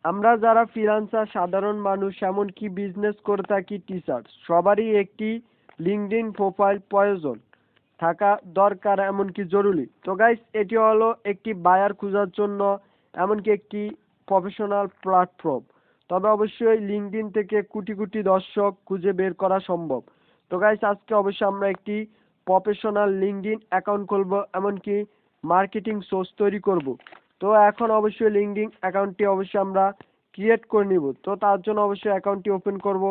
আমরা যারা ফ্রিল্যান্সার সাধারণ মানুষ এমনকি বিজনেস করে থাকি টিচার সবারই একটি লিঙ্কডইন প্রোফাইল প্রয়োজন থাকা দরকার এমনকি জরুরি। তো গাইস এটি হলো একটি বায়ার খোঁজার জন্য এমনকি একটি প্রফেশনাল প্ল্যাটফর্ম। তবে অবশ্যই লিঙ্কডইন থেকে কোটি কোটি দর্শক খুঁজে বের করা সম্ভব। তো গাইস আজকে অবশ্যই আমরা একটি প্রফেশনাল লিঙ্কডইন অ্যাকাউন্ট খুলবো এমনকি মার্কেটিং সোর্স তৈরি করব। তো এখন অবশ্যই লিঙ্কডইন অ্যাকাউন্টটি অবশ্যই আমরা ক্রিয়েট করে নিব। তো তার জন্য অবশ্যই অ্যাকাউন্টটি ওপেন করব।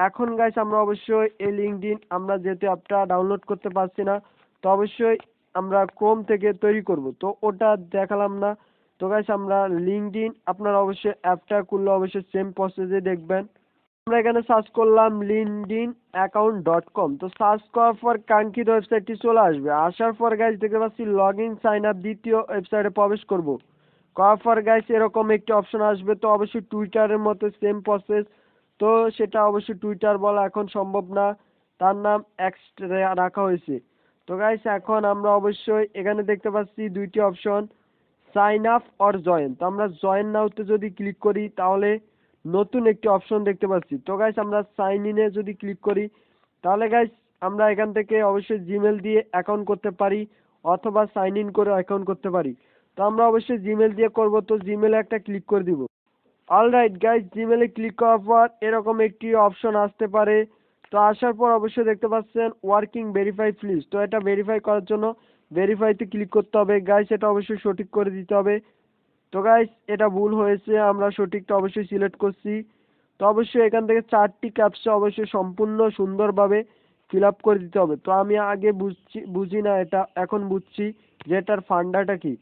এখন গাইস আমরা অবশ্যই এই লিঙ্কডইন আমরা যেহেতু অ্যাপটা ডাউনলোড করতে পারছি না, তো অবশ্যই আমরা ক্রোম থেকে তৈরি করব। তো ওটা দেখালাম না। তো গাইস আমরা লিঙ্কডইন আপনারা অবশ্যই অ্যাপটা খুললে অবশ্যই সেম প্রসেসে দেখবেন। আমরা এখানে সার্চ করলাম linkedinaccount.com। তো সার্চ করার পর কাঙ্ক্ষিত ওয়েবসাইটটি চলে আসবে। আসার পর গাইস দেখতে পাচ্ছি লগ ইন সাইন আপ দ্বিতীয় ওয়েবসাইটে প্রবেশ করব। করার পর গাইস এরকম একটি অপশন আসবে। তো অবশ্যই টুইটারের মতো সেম প্রসেস। তো সেটা অবশ্যই টুইটার বলা এখন সম্ভব না, তার নাম এক্স রাখা হয়েছে। তো গাইস এখন আমরা অবশ্যই এখানে দেখতে পাচ্ছি দুইটি option, sign up or join. তো আমরা জয়েন নাওতে যদি ক্লিক করি তাহলে নতুন একটি অপশন দেখতে পাচ্ছি। তো গাইস আমরা সাইন ইনে যদি ক্লিক করি তাহলে গাইস আমরা এখান থেকে অবশ্যই জিমেল দিয়ে অ্যাকাউন্ট করতে পারি অথবা সাইন ইন করে অ্যাকাউন্ট করতে পারি। তো আমরা অবশ্যই জিমেল দিয়ে করব। তো জিমেলে একটা ক্লিক করে দিব। অলরাইট গাইস জিমেলে ক্লিক করার পর এরকম একটি অপশন আসতে পারে। তো আসার পর অবশ্যই দেখতে পাচ্ছেন ওয়ার্কিং ভেরিফাই প্লিজ। তো এটা ভেরিফাই করার জন্য ভেরিফাইতে ক্লিক করতে হবে। গাইস এটা অবশ্যই সঠিক করে দিতে হবে। তো গাইস এটা ভুল হয়েছে, আমরা সঠিকটা অবশ্যই সিলেক্ট করছি। তো অবশ্যই এখান থেকে 4টি ক্যাপচা অবশ্যই সম্পূর্ণ সুন্দরভাবে ফিল আপ করে দিতে হবে। তো আমি আগে বুঝি না, এটা এখন বুঝছি যে এটার ফান্ডাটা কি।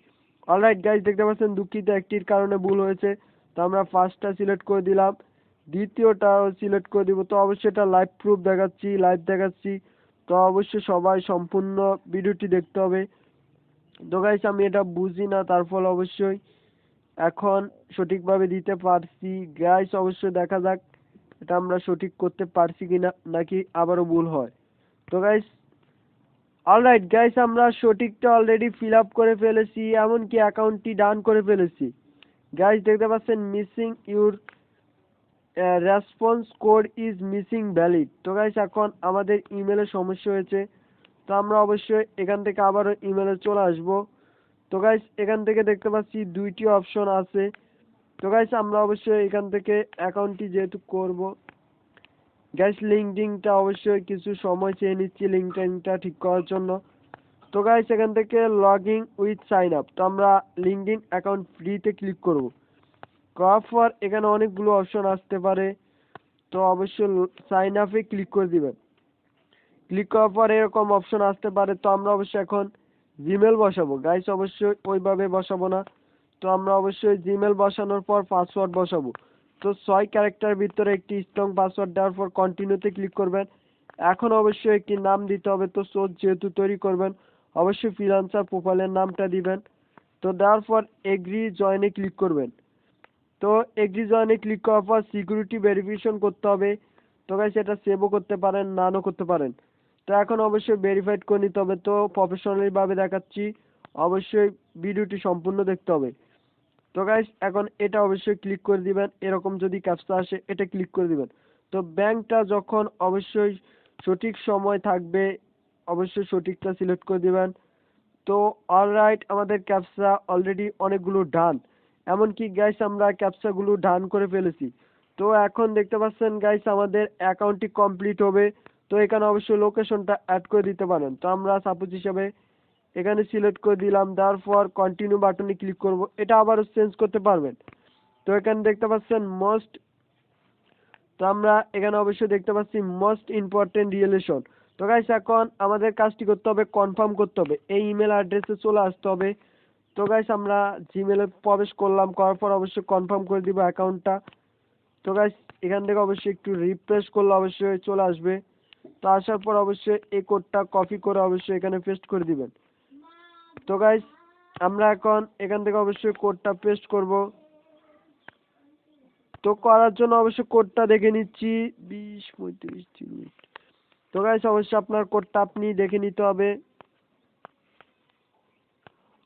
অলরাইট গাইস দেখতে পাচ্ছেন দুঃখিত একটির কারণে ভুল হয়েছে। তো আমরা ফার্স্টটা সিলেক্ট করে দিলাম, দ্বিতীয়টাও সিলেক্ট করে দিব। তো অবশ্যই এটা লাইভ প্রুফ দেখাচ্ছি, লাইভ দেখাচ্ছি। তো অবশ্যই সবাই সম্পূর্ণ ভিডিওটি দেখতে হবে। তো গাইস আমি এটা বুঝি না, তার ফলে অবশ্যই এখন সঠিকভাবে দিতে পারছি। গাইস অবশ্যই দেখা যাক এটা আমরা সঠিক করতে পারছি কিনা নাকি আবারও ভুল হয়। তো গাইস অলরাইট গাইস আমরা সঠিকটা অলরেডি ফিল আপ করে ফেলেছি, এমনকি অ্যাকাউন্টটি ডান করে ফেলেছি। গাইস দেখতে পাচ্ছেন missing your response code is missing valid. তো গাইস এখন আমাদের ইমেলে সমস্যা হয়েছে। তো আমরা অবশ্যই এখান থেকে আবারও ইমেলে চলে আসবো। তো গাইস এখান থেকে দেখতে পাচ্ছি দুইটি অপশন আছে। তো গাইস আমরা অবশ্যই এখান থেকে অ্যাকাউন্টটি যেহেতু করব, গাইস লিঙ্কডইনটা অবশ্যই কিছু সময় চেয়ে নিচ্ছি লিঙ্কডইনটা ঠিক করার জন্য। তো গাইস এখান থেকে লগইন উইথ সাইন আপ। তো আমরা লিঙ্কডইন অ্যাকাউন্ট ফ্রিতে ক্লিক করব। করার পর এখানে অনেকগুলো অপশন আসতে পারে। তো অবশ্যই সাইন আপে ক্লিক করে দিবেন। ক্লিক করার পর এরকম অপশন আসতে পারে। তো আমরা অবশ্যই এখন জিমেল বসাবো। গাইস অবশ্যই ওইভাবে বসাবো না। তো আমরা অবশ্যই জিমেল বসানোর পর পাসওয়ার্ড বসাবো। তো 6 ক্যারেক্টার ভিতরে একটি স্ট্রং পাসওয়ার্ড দেওয়ার পর কন্টিনিউতে ক্লিক করবেন। এখন অবশ্যই একটি নাম দিতে হবে। তো সোর্স যেহেতু তৈরি করবেন অবশ্যই ফ্রিল্যান্সার প্রোফাইলের নামটা দিবেন। তো দেওয়ার পর এগ্রি জয়েনে ক্লিক করবেন। তো এগ্রি জয়েনে ক্লিক করার পর সিকিউরিটি ভেরিফিকেশন করতে হবে। তো গাইস এটা সেভও করতে পারেন, নানও করতে পারেন। তো এখন অবশ্যই ভেরিফাইড করে নিতে হবে। তো প্রফেশনালি ভাবে দেখাচ্ছি, অবশ্যই ভিডিওটি সম্পূর্ণ দেখতে হবে। তো গাইস এখন এটা অবশ্যই ক্লিক করে দিবেন। এরকম যদি ক্যাপচা আসে এটা ক্লিক করে দিবেন। তো ব্যাংকটা যখন অবশ্যই সঠিক সময় থাকবে অবশ্যই সঠিকটা সিলেক্ট করে দিবেন। তো অলরাইট আমাদের ক্যাপচা অলরেডি অনেকগুলো ডান, এমনকি গাইস আমরা ক্যাপচাগুলো ডান করে ফেলেছি। তো এখন দেখতে পাচ্ছেন গাইস আমাদের অ্যাকাউন্টটি কমপ্লিট হবে। তো এখানে অবশ্যই লোকেশনটা অ্যাড করে দিতে পারেন। তো আমরা সাপোজ হিসাবে এখানে সিলেক্ট করে দিলাম, দেওয়ার পর কন্টিনিউ বাটনে ক্লিক করব। এটা আবারও চেঞ্জ করতে পারবেন। তো এখানে দেখতে পাচ্ছেন মোস্ট, তো আমরা এখানে অবশ্যই দেখতে পাচ্ছি মোস্ট ইম্পর্টেন্ট রিলেশন। তো গাইস এখন আমাদের কাজটি করতে হবে, কনফার্ম করতে হবে, এই ইমেল অ্যাড্রেসে চলে আসতে হবে। তো গাইস আমরা জিমেলে প্রবেশ করলাম, করার পর অবশ্যই কনফার্ম করে দিব অ্যাকাউন্টটা। তো গাইস এখান থেকে অবশ্যই একটু রিফ্রেশ করলে অবশ্যই চলে আসবে। তো আসার পর অবশ্যই এই কোডটা কপি করে অবশ্যই এখানে পেস্ট করে দিবেন। তো গাইস আমরা এখন এখান থেকে অবশ্যই কোডটা পেস্ট করব। তো করার জন্য অবশ্যই কোডটা দেখে নিচ্ছি 20 35 3 মিনিট। তো গাইস অবশ্যই আপনার কোডটা আপনি দেখে নিতে হবে।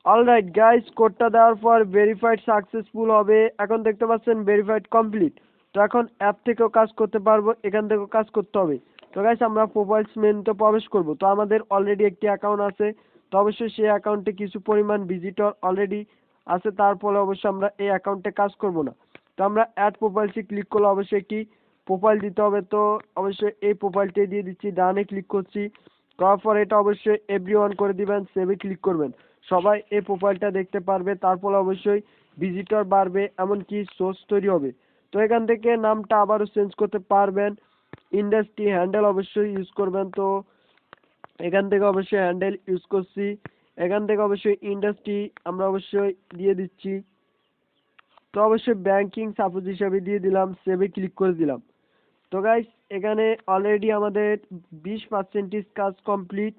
অলরাইট গাইস, কোডটা দেওয়ার পর ভেরিফাইড সাকসেসফুল হবে। এখন দেখতে পাচ্ছেন ভেরিফাইড কমপ্লিট। তো এখন অ্যাপ থেকেও কাজ করতে পারবো, এখান থেকেও কাজ করতে হবে। তো গাইস আমরা প্রোফাইলস মেনুতে প্রবেশ করব। তো আমাদের অলরেডি একটি অ্যাকাউন্ট আছে, তো অবশ্যই সেই অ্যাকাউন্টে কিছু পরিমাণ ভিজিটর অলরেডি আছে, তারপরে অবশ্যই আমরা এই অ্যাকাউন্টে কাজ করব না। তো আমরা অ্যাড প্রোফাইলসে ক্লিক করলে অবশ্যই একটি প্রোফাইল দিতে হবে। তো অবশ্যই এই প্রোফাইলটি দিয়ে দিচ্ছি, ডানে ক্লিক করছি, করার পর এটা অবশ্যই এভরিওয়ান করে দিবেন, সেভে ক্লিক করবেন, সবাই এই প্রোফাইলটা দেখতে পারবে। তারপর অবশ্যই ভিজিটর বাড়বে, এমনকি সোর্স তৈরি হবে। তো এখান থেকে নামটা আবারও চেঞ্জ করতে পারবেন, ইন্ডাস্ট্রি হ্যান্ডেল অবশ্যই ইউজ করবেন। তো এখান থেকে অবশ্যই হ্যান্ডেল ইউজ করছি, এখান থেকে অবশ্যই ইন্ডাস্ট্রি আমরা অবশ্যই দিয়ে দিচ্ছি। তো অবশ্যই ব্যাংকিং সাপোজ হিসাবে দিয়ে দিলাম, সেভে ক্লিক করে দিলাম। তো গাইস এখানে অলরেডি আমাদের 20% কাজ কমপ্লিট,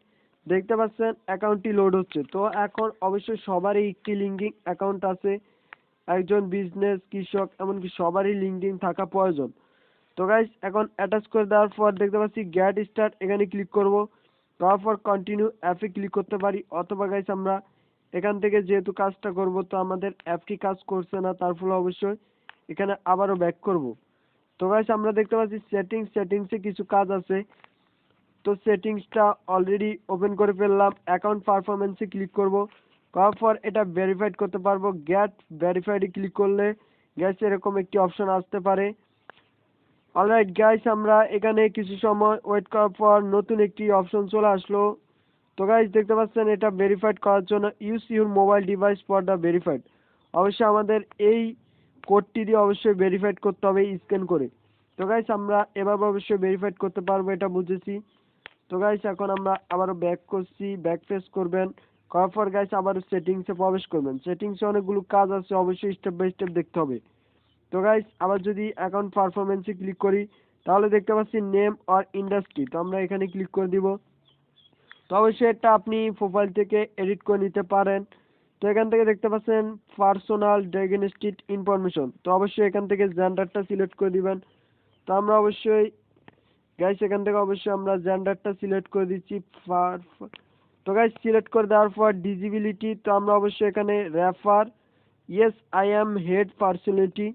দেখতে পাচ্ছেন অ্যাকাউন্টটি লোড হচ্ছে। তো এখন অবশ্যই সবারই একটি লিঙ্কিং অ্যাকাউন্ট আছে, একজন বিজনেস, কৃষক, এমনকি সবারই লিঙ্কিং থাকা প্রয়োজন। তো গাইস এখন অ্যাটাচ করে দেওয়ার পর দেখতে পাচ্ছি গেট স্টার্ট, এখানে ক্লিক করব, তারপর কন্টিনিউ অ্যাপে ক্লিক করতে পারি, অথবা গাইস আমরা এখান থেকে যেহেতু কাজটা করব তো আমাদের অ্যাপটি কাজ করছে না, তার ফলে অবশ্যই এখানে আবারও ব্যাক করব। তো গাইস আমরা দেখতে পাচ্ছি সেটিংসে কিছু কাজ আছে। তো সেটিংসটা অলরেডি ওপেন করে ফেললাম, অ্যাকাউন্ট পারফরমেন্সে ক্লিক করব, করার পর এটা ভেরিফাইড করতে পারবো। গেট ভেরিফাইডে ক্লিক করলে গ্যাস এরকম একটি অপশন আসতে পারে। অলরাইট গাইস আমরা এখানে কিছু সময় ওয়েট করার পর নতুন একটি অপশন চলে আসলো। তো গাইস দেখতে পাচ্ছেন এটা ভেরিফাইড করার জন্য use your mobile device for the verified, অবশ্যই আমাদের এই কোডটি দিয়ে অবশ্যই ভেরিফাইড করতে হবে স্ক্যান করে। তো গাইস আমরা এভাবে অবশ্যই ভেরিফাইড করতে পারবো, এটা বুঝেছি। তো গাইস এখন আমরা আবারও ব্যাক করছি, ব্যাক প্রেস করবেন, করার পর গাইস আবারও সেটিংসে প্রবেশ করবেন। সেটিংসে অনেকগুলো কাজ আছে, অবশ্যই স্টেপ বাই স্টেপ দেখতে হবে। তো গাইস আবার যদি অ্যাকাউন্ট পারফরমেন্সে ক্লিক করি তাহলে দেখতে পাচ্ছি নেম আর ইন্ডাস্ট্রি, তো আমরা এখানে ক্লিক করে দিব। তো অবশ্যই এটা আপনি প্রোফাইল থেকে এডিট করে নিতে পারেন। তো এখান থেকে দেখতে পাচ্ছেন পার্সোনাল ডায়াগনস্টিক ইনফরমেশন, তো অবশ্যই এখান থেকে জেন্ডারটা সিলেক্ট করে দিবেন। তো আমরা অবশ্যই গাইস এখান থেকে অবশ্যই আমরা জেন্ডারটা সিলেক্ট করে দিচ্ছি। তো গাইস সিলেক্ট করে দেওয়ার পর ডিজিবিলিটি, তো আমরা অবশ্যই এখানে refer yes I am head personality,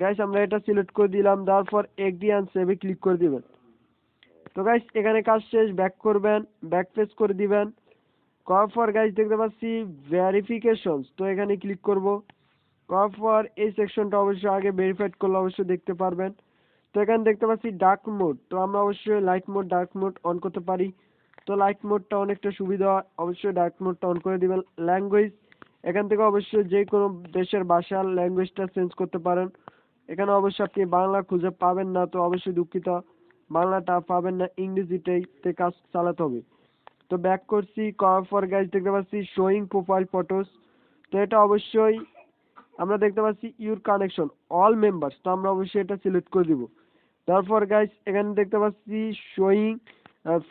guys আমরা এটা সিলেক্ট করে দিলাম, দেওয়ার পর এগ্রি অ্যান্ড সেভে ক্লিক করে দিবেন। তো গাইস এখানে কাজ শেষ, ব্যাক করবেন, ব্যাক পেজ করে দিবেন, করার পর গাইস দেখতে পাচ্ছি ভেরিফিকেশনস, তো এখানে ক্লিক করব, করার পর এই সেকশনটা অবশ্যই আগে ভেরিফাইড করলে অবশ্যই দেখতে পারবেন। তো এখানে দেখতে পাচ্ছি ডার্ক মোড, তো আমরা অবশ্যই light mode dark mode on করতে পারি। তো লাইট মোডটা অনেকটা সুবিধা, অবশ্যই ডার্ক মোডটা অন করে দিবেন। ল্যাঙ্গুয়েজ এখান থেকে অবশ্যই যে কোনো দেশের ভাষার ল্যাঙ্গুয়েজটা চেঞ্জ করতে পারেন। এখানে অবশ্যই আপনি বাংলা খুঁজে পাবেন না, তো অবশ্যই দুঃখিত, বাংলাটা পাবেন না, ইংরেজিতে কাজ চালাতে হবে। তো ব্যাক করছি, করার পর গাইস দেখতে পাচ্ছি শোয়িং প্রোফাইল ফটোস, তো এটা অবশ্যই আমরা দেখতে পাচ্ছি ইউর কানেকশন অল মেম্বার্স, তো আমরা অবশ্যই এটা সিলেক্ট করে দিব। তারপর গাইস এখানে দেখতে পাচ্ছি শোয়িং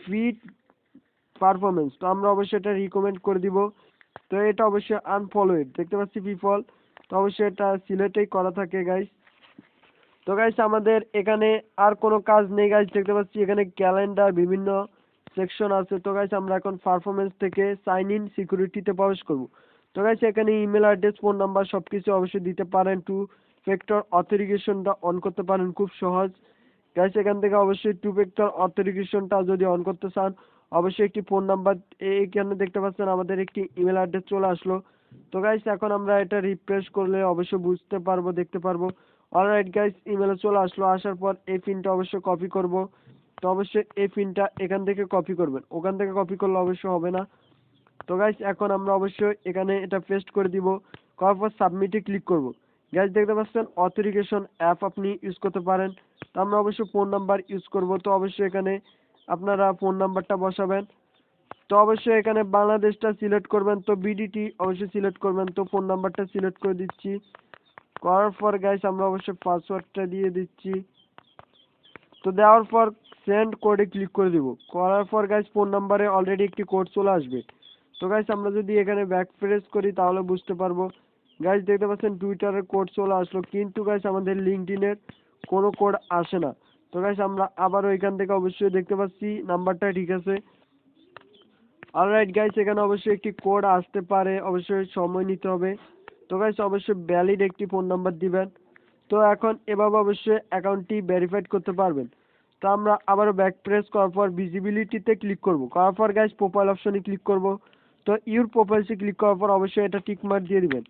ফিড পারফরমেন্স, তো আমরা অবশ্যই এটা রিকমেন্ড করে দিব। তো এটা অবশ্যই আনফলোয়েড দেখতে পাচ্ছি পিপল, তো অবশ্যই এটা সিলেক্টই করা থাকে গাইস। তো গাইস আমাদের এখানে আর কোনো কাজ নেই গাইস, দেখতে পাচ্ছি এখানে ক্যালেন্ডার বিভিন্ন সেকশন আছে। তো গাইস আমরা এখন পারফরমেন্স থেকে সাইন ইন সিকিউরিটিতে প্রবেশ করব। তো গাইস এখানে ইমেল অ্যাড্রেস, ফোন নাম্বার সবকিছু অবশ্যই দিতে পারেন, টু ফ্যাক্টর অথেন্টিকেশনটা অন করতে পারেন, খুব সহজ গাইস। এখান থেকে অবশ্যই টু ফ্যাক্টর অথেন্টিকেশনটা যদি অন করতে চান অবশ্যই একটি ফোন নাম্বার, এইখানে দেখতে পাচ্ছেন আমাদের একটি ইমেল অ্যাড্রেস চলে আসলো। তো গাইস এখন আমরা এটা রিফ্রেশ করলে অবশ্যই বুঝতে পারবো, দেখতে পারবো। অলরাইট গাইস ইমেলে চলে আসলো, আসার পর এই পিনটা অবশ্যই কপি করব। তো অবশ্যই এই পিনটা এখান থেকে কপি করবেন, ওখান থেকে কপি করলে অবশ্যই হবে না। তো গাইস এখন আমরা অবশ্যই এখানে এটা পেস্ট করে দিব, করার পর সাবমিটে ক্লিক করব। গাইস দেখতে পাচ্ছেন অথেন্টিকেশন অ্যাপ আপনি ইউজ করতে পারেন, তো আমরা অবশ্যই ফোন নাম্বার ইউজ করব। তো অবশ্যই এখানে আপনারা ফোন নাম্বারটা বসাবেন। তো অবশ্যই এখানে বাংলাদেশটা সিলেক্ট করবেন, তো বিডিটি অবশ্যই সিলেক্ট করবেন। তো ফোন নাম্বারটা সিলেক্ট করে দিচ্ছি, করার পর গাইস আমরা অবশ্যই পাসওয়ার্ডটা দিয়ে দিচ্ছি। তো দেওয়ার পর সেন্ড কোডে ক্লিক করে দিব, করার পর গাইস ফোন নাম্বারে অলরেডি একটি কোড চলে আসবে। তো গাইস আমরা যদি এখানে ব্যাক প্রেস করি তাহলে বুঝতে পারবো। গাইস দেখতে পাচ্ছেন টুইটারের কোড চলে আসলো, কিন্তু গাইস আমাদের লিঙ্কডইনের কোনো কোড আসে না। তো গাইস আমরা আবারও এখান থেকে অবশ্যই দেখতে পাচ্ছি নাম্বারটা ঠিক আছে, অলরাইট গাইস, এখানে অবশ্যই একটি কোড আসতে পারে, অবশ্যই সময় নিতে হবে। তো গাইস অবশ্যই ভ্যালিড একটি ফোন নাম্বার দিবেন। তো এখন এভাবে অবশ্যই অ্যাকাউন্টটি ভেরিফাইড করতে পারবেন। তো আমরা আবারও ব্যাক প্রেস করার পর ভিজিবিলিটিতে ক্লিক করব, করার পর গাইস প্রোফাইল অপশনে ক্লিক করব। তো ইউর প্রোফাইলসে ক্লিক করার পর অবশ্যই এটা টিক মার্ক দিয়ে দিবেন।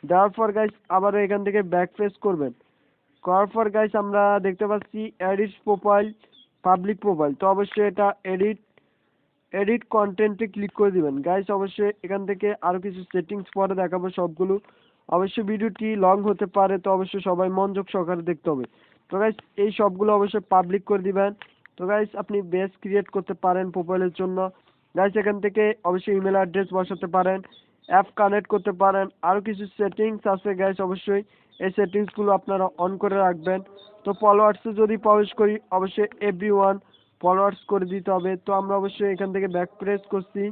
দেওয়ার পর গাইস আবারও এখান থেকে ব্যাক প্রেস করবেন, করার পর গাইস আমরা দেখতে পাচ্ছি এডিট প্রোফাইল, পাবলিক প্রোফাইল। তো অবশ্যই এটা এডিট কন্টেন্টে ক্লিক করে দিবেন। গাইস অবশ্যই এখান থেকে আরও কিছু সেটিংস পরে দেখাবো সবগুলো। অবশ্যই ভিডিওটি লং হতে পারে, তো অবশ্যই সবাই মনোযোগ সহকারে দেখতে হবে। তো গাইস এই সবগুলো অবশ্যই পাবলিক করে দিবেন। তো গাইস আপনি বেস ক্রিয়েট করতে পারেন প্রোফাইলের জন্য। গাইস এখান থেকে অবশ্যই ইমেল অ্যাড্রেস বসাতে পারেন, অ্যাপ কানেক্ট করতে পারেন, আরও কিছু সেটিংস আছে গাইস। অবশ্যই এই সেটিংসগুলো আপনারা অন করে রাখবেন। তো ফলোয়ার্সে যদি প্রবেশ করি অবশ্যই এভরিওয়ান ফলোয়ার্স করে দিতে হবে। তো আমরা অবশ্যই এখান থেকে ব্যাক প্রেস করছি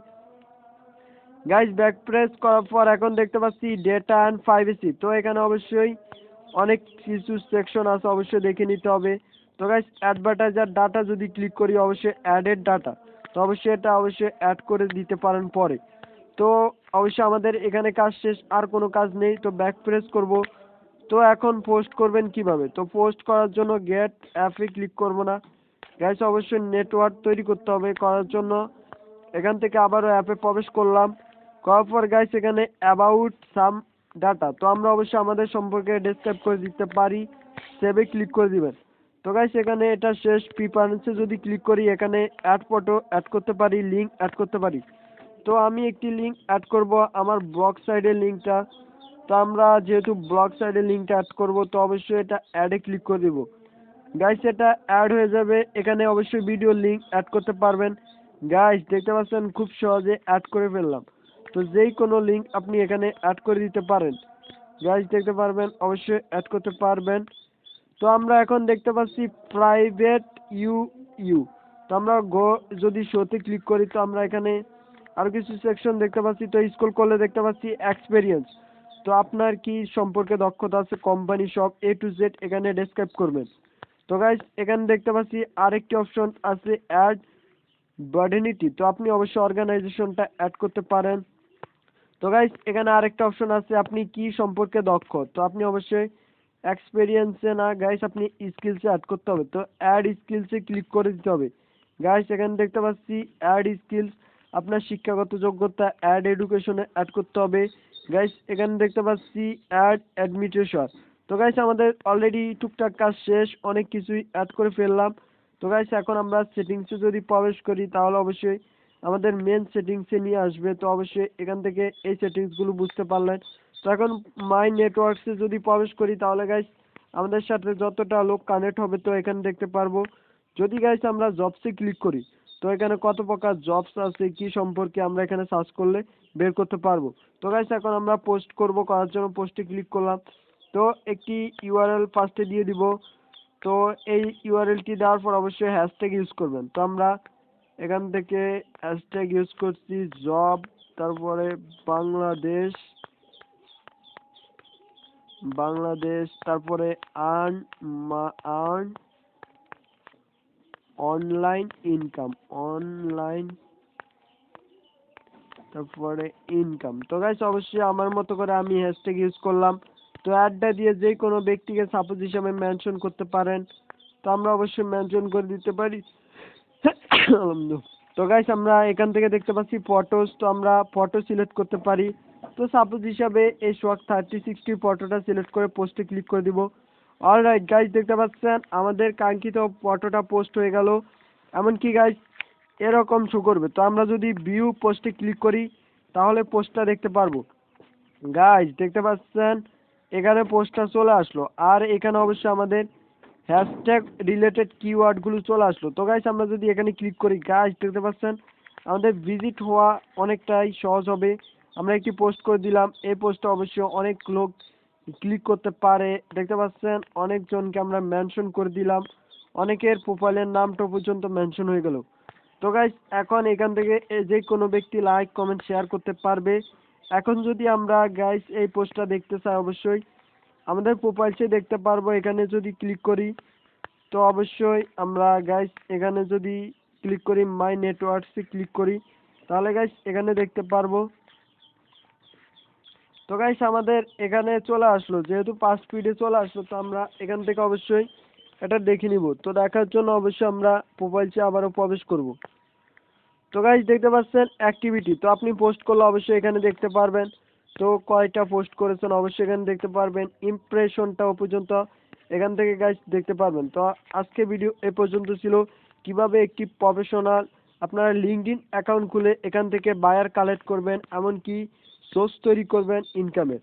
গাইস, ব্যাক প্রেস করার পর এখন দেখতে পাচ্ছি ডেটা অ্যান্ড প্রাইভেসি। তো এখানে অবশ্যই অনেক কিছু সেকশন আছে, অবশ্যই দেখে নিতে হবে। তো গাইস অ্যাডভার্টাইজার ডাটা যদি ক্লিক করি অবশ্যই অ্যাডেড ডাটা, তো অবশ্যই এটা অবশ্যই অ্যাড করে দিতে পারেন পরে। তো অবশ্যই আমাদের এখানে কাজ শেষ, আর কোনো কাজ নেই। তো ব্যাক প্রেস করব। তো এখন পোস্ট করবেন কিভাবে? তো পোস্ট করার জন্য গেট অ্যাপে ক্লিক করব না গাইস, অবশ্যই নেটওয়ার্ক তৈরি করতে হবে। করার জন্য এখান থেকে আবারও অ্যাপে প্রবেশ করলাম, করার পর গাইস এখানে অ্যাবাউট সাম ডাটা, তো আমরা অবশ্যই আমাদের সম্পর্কে ডেসক্রাইব করে দিতে পারি, সেভে ক্লিক করে দিবেন। তো গাইস এখানে এটা শেষ। প্রিফারেন্সে যদি ক্লিক করি এখানে অ্যাড ফটো অ্যাড করতে পারি, লিঙ্ক অ্যাড করতে পারি। তো আমি একটি লিঙ্ক অ্যাড করব, আমার ব্লগ সাইডের লিঙ্কটা। তো আমরা যেহেতু ব্লগ সাইডের লিঙ্কটা অ্যাড করব, তো অবশ্যই এটা অ্যাডে ক্লিক করে দিব গাইস, এটা অ্যাড হয়ে যাবে। এখানে অবশ্যই ভিডিও লিঙ্ক অ্যাড করতে পারবেন। গাইস দেখতে পাচ্ছেন খুব সহজে অ্যাড করে ফেললাম। তো যেই কোনো লিঙ্ক আপনি এখানে অ্যাড করে দিতে পারেন গাইস, দেখতে পারবেন অবশ্যই অ্যাড করতে পারবেন। তো আমরা এখন দেখতে পাচ্ছি প্রাইভেট ইউ ইউ। তো আমরা যদি শোতে ক্লিক করি তো আমরা এখানে আরো কিছু সেকশন দেখতে পাচ্ছি। তো স্ক্রল করলে দেখতে পাচ্ছি এক্সপেরিয়েন্স। তো আপনার কি সম্পর্কে দক্ষতা আছে, কোম্পানি সব A to Z এখানে ডেসক্রাইব করবেন। তো গাইস এখানে দেখতে পাচ্ছি আরেকটি অপশন আছে অ্যাড বডিনিটি, তো আপনি অবশ্যই অর্গানাইজেশনটা অ্যাড করতে পারেন। তো গাইস এখানে আরেকটা অপশন আছে আপনি কি সম্পর্কে দক্ষ, তো আপনি অবশ্যই এক্সপেরিয়েন্সে না গাইস, আপনি স্কিলসে অ্যাড করতে হবে। তো অ্যাড স্কিলসে ক্লিক করে দিতে হবে গাইস। এখানে দেখতে পাচ্ছি অ্যাড স্কিলস, আপনার শিক্ষাগত যোগ্যতা অ্যাড এডুকেশনে অ্যাড করতে হবে গাইস। এখানে দেখতে পাচ্ছি অ্যাড অ্যাডমিটেশন। তো গাইস আমাদের অলরেডি টুকটাক কাজ শেষ, অনেক কিছুই অ্যাড করে ফেললাম। তো গাইস এখন আমরা সেটিংসে যদি প্রবেশ করি তাহলে অবশ্যই আমাদের মেন সেটিংসে নিয়ে আসবে। তো অবশ্যই এখান থেকে এই সেটিংসগুলো বুঝতে পারলেন। তো এখন মাই নেটওয়ার্কসে যদি প্রবেশ করি তাহলে গাইস আমাদের সাথে যতটা লোক কানেক্ট হবে তো এখানে দেখতে পারবো। যদি গাইস আমরা জবসে ক্লিক করি তো এখানে কত প্রকার জবস আছে কি সম্পর্কে আমরা এখানে সার্চ করলে বের করতে পারবো। তো গাইস এখন আমরা পোস্ট করব, করার জন্য পোস্টে ক্লিক করলাম। তো একটি ইউআরএল ফার্স্টে দিয়ে দিব। তো এই ইউআরএলটি দেওয়ার পর অবশ্যই হ্যাশট্যাগ ইউজ করবেন। তো আমরা এখান থেকে হ্যাশট্যাগ ইউজ করছি জব, তারপরে বাংলাদেশ, তারপরে আর্ন অনলাইন ইনকাম, তারপরে ইনকাম। তো গাইস অবশ্যই আমার মতো করে আমি হ্যাশট্যাগ ইউজ করলাম। তো অ্যাডটা দিয়ে যে কোনো ব্যক্তিকে সাপোজ হিসাবে মেনশন করতে পারেন। তো আমরা অবশ্যই মেনশন করে দিতে পারি। তো গাইস আমরা এখান থেকে দেখতে পাচ্ছি ফটোস, তো আমরা ফটো সিলেক্ট করতে পারি। তো সাপোজ হিসাবে এই শর্ট 30-60 ফটোটা সিলেক্ট করে পোস্টে ক্লিক করে দিব। অলরাইট গাইস দেখতে পাচ্ছেন আমাদের কাঙ্ক্ষিত ফটোটা পোস্ট হয়ে গেল। এমনকি গাইস এরকম শো করবে। তো আমরা যদি ভিউ পোস্টে ক্লিক করি তাহলে পোস্টটা দেখতে পারবো। গাইস দেখতে পাচ্ছেন এখানে পোস্টটা চলে আসলো, আর এখানে অবশ্যই আমাদের হ্যাশট্যাগ রিলেটেড কিওয়ার্ডগুলো চলে আসলো। তো গাইস আমরা যদি এখানে ক্লিক করি গাইস দেখতে পাচ্ছেন আমাদের ভিজিট হওয়া অনেকটাই সহজ হবে। আমরা একটি পোস্ট করে দিলাম, এই পোস্টটা অবশ্যই অনেক লোক ক্লিক করতে পারে। দেখতে পাচ্ছেন অনেকজনকে আমরা মেনশন করে দিলাম, অনেকের প্রোফাইলের নামটা পর্যন্ত মেনশন হয়ে গেল। তো গাইস এখন এখান থেকে যে কোনো ব্যক্তি লাইক কমেন্ট শেয়ার করতে পারবে। এখন যদি আমরা গাইস এই পোস্টটা দেখতে চাই অবশ্যই আমাদের প্রোফাইলসে দেখতে পারবো। এখানে যদি ক্লিক করি তো অবশ্যই আমরা গাইস এখানে যদি ক্লিক করি মাই নেটওয়ার্কসে ক্লিক করি তাহলে গাইস এখানে দেখতে পারবো। তো গাইস আমাদের এখানে চলে আসলো, যেহেতু 5 স্পিডে চলে আসলো, তো আমরা এখান থেকে অবশ্যই এটা দেখে নিব। তো দেখার জন্য অবশ্যই আমরা প্রোফাইলসে আবারও প্রবেশ করব। তো গাইস দেখতে পাচ্ছেন অ্যাক্টিভিটি, তো আপনি পোস্ট করলে অবশ্যই এখানে দেখতে পারবেন। তো কয়টা পোস্ট করেছেন অবশ্যই এখানে দেখতে পারবেন। ইমপ্রেশনটাও পর্যন্ত এখান থেকে গাইস দেখতে পারবেন। তো আজকে ভিডিও এ পর্যন্ত ছিল, কিভাবে একটি প্রফেশনাল আপনারা লিঙ্কডইন অ্যাকাউন্ট খুলে এখান থেকে বায়ার কালেক্ট করবেন, এমনকি সোর্স তৈরি করবেন ইনকামের।